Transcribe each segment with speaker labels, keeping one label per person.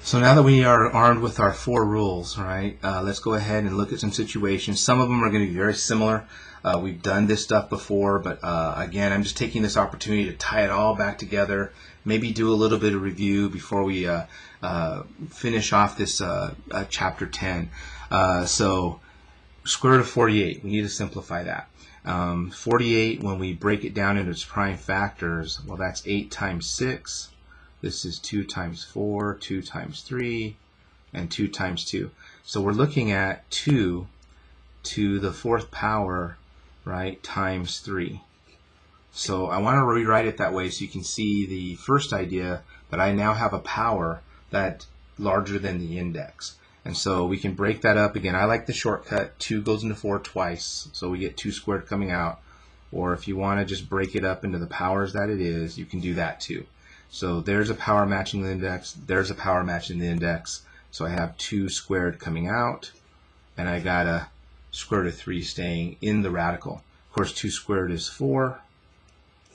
Speaker 1: So now that we are armed with our 4 rules, right, let's go ahead and look at some situations. Some of them are going to be very similar. We've done this stuff before, but again, I'm just taking this opportunity to tie it all back together, maybe do a little bit of review before we finish off this chapter 10. So square root of 48, we need to simplify that. 48, when we break it down into its prime factors, well, that's 8 times 6. This is 2 times 4, 2 times 3, and 2 times 2. So we're looking at 2 to the 4th power, right, times 3. So I want to rewrite it that way so you can see the first idea that I now have a power that's larger than the index. And so we can break that up. Again, I like the shortcut. 2 goes into 4 twice, so we get 2 squared coming out. Or if you want to just break it up into the powers that it is, you can do that too. So there's a power matching the index, there's a power matching the index. So I have 2 squared coming out, and I got a square root of 3 staying in the radical. Of course, 2 squared is 4,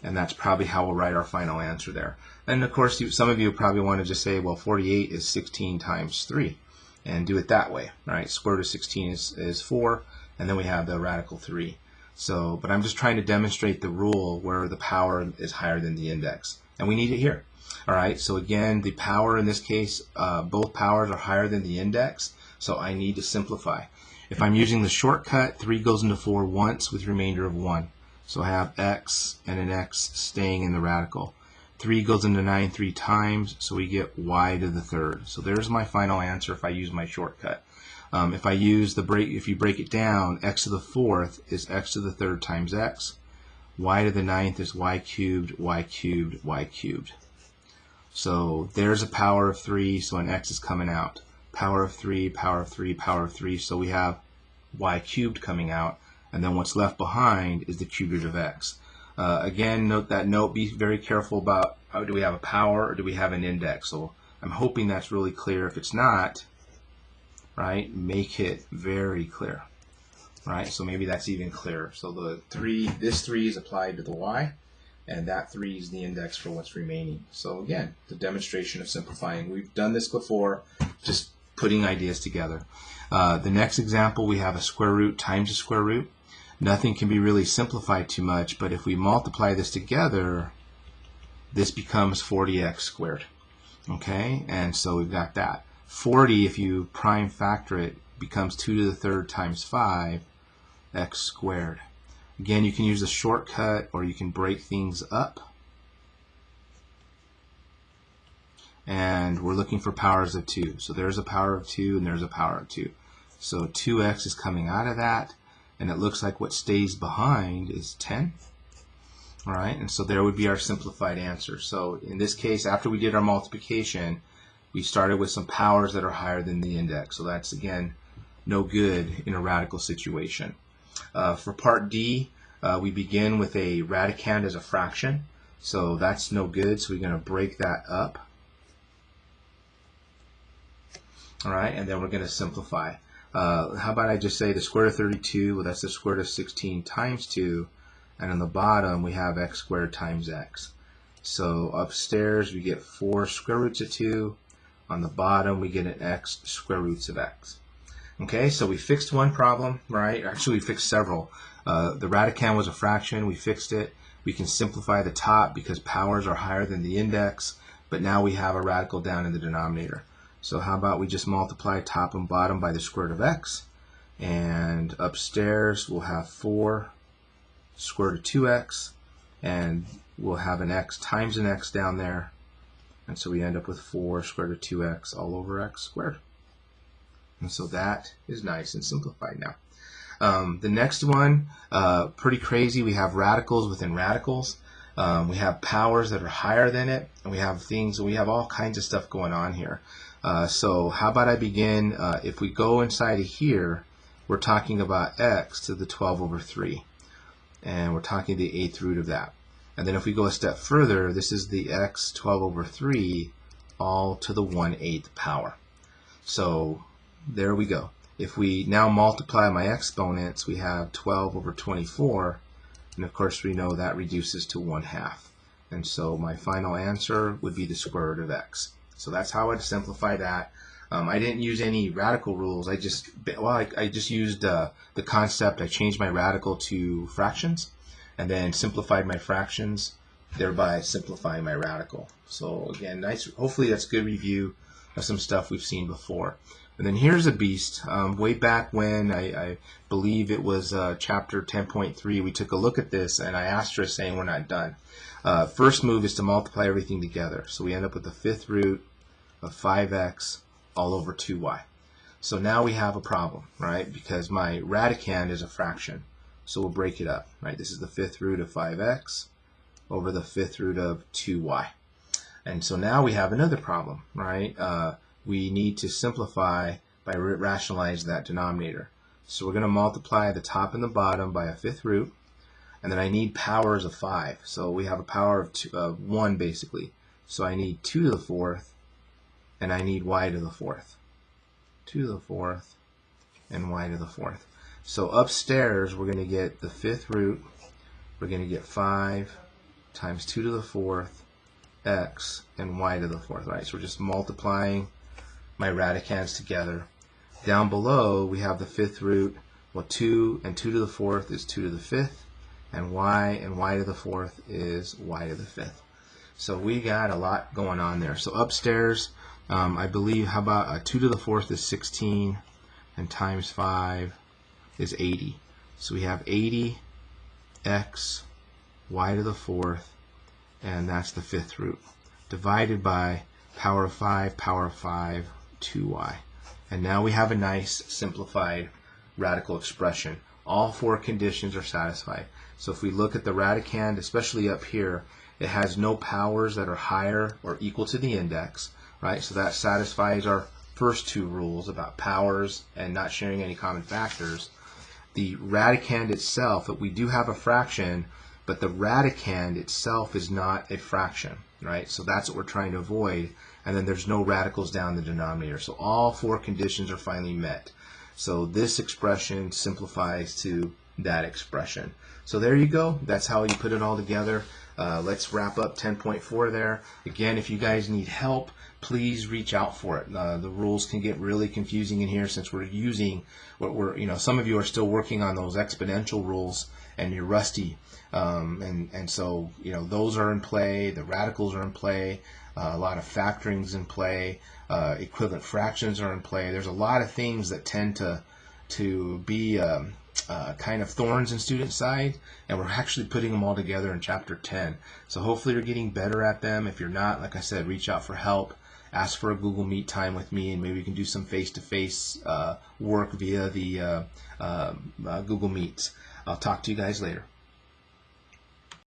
Speaker 1: and that's probably how we'll write our final answer there. And of course, some of you probably want to just say, well, 48 is 16 times 3, and do it that way, right? Square root of 16 is 4, and then we have the radical 3. So, but I'm just trying to demonstrate the rule where the power is higher than the index. And we need it here. All right, so again, the power in this case, both powers are higher than the index, so I need to simplify. If I'm using the shortcut, 3 goes into 4 once with remainder of 1. So I have x and an x staying in the radical. 3 goes into 9 3 times, so we get y to the 3rd. So there's my final answer if I use my shortcut. If I use if you break it down, x to the 4th is x to the 3rd times x. Y to the 9th is y cubed, y cubed, y cubed. So there's a power of 3, so an x is coming out. Power of 3, power of 3, power of 3, so we have y cubed coming out, and then what's left behind is the cube root of x. Again, note, be very careful about, do we have a power or do we have an index? So I'm hoping that's really clear. If it's not, right, make it very clear. Right, so maybe that's even clearer. So this 3 is applied to the y, and that 3 is the index for what's remaining. So again, the demonstration of simplifying. We've done this before, just putting ideas together. The next example, we have a square root times a square root. Nothing can be really simplified too much, but if we multiply this together, this becomes 40x squared. Okay, and so we've got that. 40, if you prime factor it, becomes 2 to the 3rd times 5, x squared. Again, you can use a shortcut or you can break things up. And we're looking for powers of 2. So there's a power of 2 and there's a power of 2. So 2x is coming out of that, and it looks like what stays behind is 10. All right, and so there would be our simplified answer. So in this case, after we did our multiplication, we started with some powers that are higher than the index. So that's, again, no good in a radical situation. For part D, we begin with a radicand as a fraction. So that's no good, so we're going to break that up. All right, and then we're going to simplify. How about I just say the square root of 32, well, that's the square root of 16 times 2, and on the bottom we have x squared times x. So upstairs we get 4 square roots of 2. On the bottom we get an x square roots of x. Okay, so we fixed one problem, right? Actually, we fixed several. The radicand was a fraction. We fixed it. We can simplify the top because powers are higher than the index, but now we have a radical down in the denominator. So how about we just multiply top and bottom by the square root of x, and upstairs we'll have 4 square root of 2x, and we'll have an x times an x down there, and so we end up with 4 square root of 2x all over x squared. And so that is nice and simplified now. The next one, pretty crazy. We have radicals within radicals. We have powers that are higher than it, and we have all kinds of stuff going on here. So how about I begin, if we go inside of here, we're talking about x to the 12 over 3. And we're talking the 8th root of that. And then if we go a step further, this is the x 12 over 3 all to the 1/8 power. So there we go. If we now multiply my exponents, we have 12 over 24, and of course we know that reduces to 1/2. And so my final answer would be the square root of x. So that's how I'd simplify that. I didn't use any radical rules. I just used the concept. I changed my radical to fractions, and then simplified my fractions, thereby simplifying my radical. So again, nice. Hopefully that's a good review of some stuff we've seen before. And then here's a beast. Way back when, I believe it was chapter 10.3, we took a look at this, and I asked her, saying we're not done. First move is to multiply everything together. So we end up with the fifth root of 5x all over 2y. So now we have a problem, right? Because my radicand is a fraction. So we'll break it up, right? This is the fifth root of 5x over the fifth root of 2y. And so now we have another problem, right? We need to simplify by rationalize that denominator. So we're going to multiply the top and the bottom by a fifth root, and then I need powers of 5. So we have a power of 1 basically. So I need 2 to the 4th, and I need y to the 4th. 2 to the 4th and y to the 4th. So upstairs we're going to get the fifth root. We're going to get 5 times 2 to the 4th x and y to the 4th, right? So we're just multiplying my radicands together. Down below we have the fifth root. Well, 2 and 2 to the 4th is 2 to the 5th, and y to the 4th is y to the 5th. So we got a lot going on there. So upstairs, I believe, how about 2 to the 4th is 16, and times 5 is 80. So we have 80 x y to the 4th, and that's the fifth root, divided by power of 5, 2y. And now we have a nice simplified radical expression. All four conditions are satisfied. So if we look at the radicand, especially up here, it has no powers that are higher or equal to the index, right? So that satisfies our first two rules about powers and not sharing any common factors. The radicand itself, we do have a fraction, but the radicand itself is not a fraction, right? So that's what we're trying to avoid. And then there's no radicals down the denominator. So all four conditions are finally met. So this expression simplifies to that expression. So there you go. That's how you put it all together. Let's wrap up 10.4 there. Again, if you guys need help, please reach out for it. The rules can get really confusing in here since we're using some of you are still working on those exponential rules and you're rusty. And so, those are in play, the radicals are in play, a lot of factorings in play, equivalent fractions are in play. There's a lot of things that tend to be kind of thorns in student side, and we're actually putting them all together in chapter 10. So hopefully you're getting better at them. If you're not, like I said, reach out for help. Ask for a Google Meet time with me, and maybe we can do some face-to-face work via the Google Meets. I'll talk to you guys later.